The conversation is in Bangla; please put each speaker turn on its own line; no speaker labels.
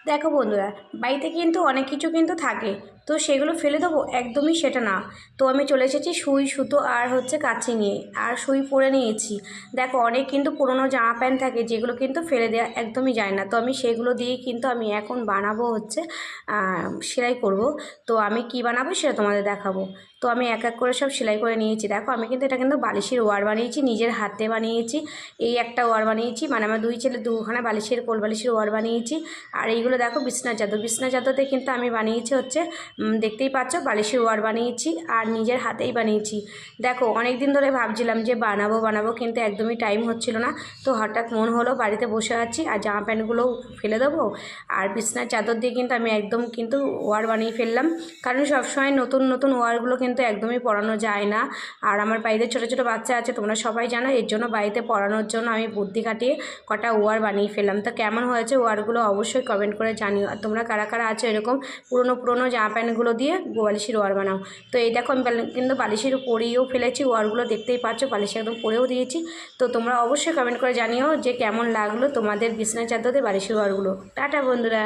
দেখো বন্ধুরা, বাড়িতে কিন্তু অনেক কিছু কিন্তু থাকে, তো সেগুলো ফেলে দেবো একদমই সেটা না। তো আমি চলে এসেছি সুই সুতো আর হচ্ছে কাঁচি নিয়ে, আর সুই পরে নিয়েছি। দেখো অনেক কিন্তু পুরোনো জামা প্যান্ট থাকে যেগুলো কিন্তু ফেলে দেওয়া একদমই যায় না, তো আমি সেগুলো দিয়েই কিন্তু আমি এখন বানাবো হচ্ছে সেলাই করব। তো আমি কি বানাবো সেটা তোমাদের দেখাবো। তো আমি এক এক করে সব সেলাই করে নিয়েছি। দেখো আমি কিন্তু এটা কিন্তু বালিশের ওয়ার বানিয়েছি, নিজের হাতে বানিয়েছি। এই একটা ওয়ার বানিয়েছি, মানে আমার দুই ছেলে দুখানা বালিশের কোল বালিশের ওয়ার বানিয়েছি। আর এইগুলো দেখো বিছনা চাদর, বিছনা চাদরতে কিন্তু আমি বানিয়েছি হচ্ছে দেখতেই পাচ্ছ বালিশের ওয়ার বানিয়েছি আর নিজের হাতেই বানিয়েছি। দেখো অনেক দিন ধরে ভাবছিলাম যে বানাবো বানাবো, কিন্তু একদমই টাইম হচ্ছিল না। তো হঠাৎ মন হলো, বাড়িতে বসে আছি আর জামা প্যান্টগুলো ফেলে দেবো, আর বিছনার চাদর দিয়ে কিন্তু আমি একদম কিন্তু ওয়ার বানিয়ে ফেললাম। কারণ সবসময় নতুন নতুন ওয়ারগুলো কিন্তু একদমই পরানো যায় না। আর আমার বাড়িতে ছোটো ছোটো বাচ্চা আছে, তোমরা সবাই জানো, এর জন্য বাড়িতে পরানোর জন্য আমি বুদ্ধি খাটিয়ে কটা ওয়ার বানিয়ে ফেললাম। তো কেমন হয়েছে ওয়ারগুলো অবশ্যই কমেন্ট করে জানিও। আর তোমরা কারা কারা আছো এরকম পুরনো পুরনো জামা প্যান্টগুলো দিয়ে বালিশের ওয়ার বানাও। তো এই দেখো আমি কিন্তু বালিশের পরিয়েও ফেলেছি ওয়ারগুলো, দেখতেই পাচ্ছ বালিশে একদম পরেও দিয়েছি। তো তোমরা অবশ্যই কমেন্ট করে জানিও যে কেমন লাগলো তোমাদের বিছানা চাদর দিয়ে বালিশের ওয়ারগুলো। টাটা বন্ধুরা।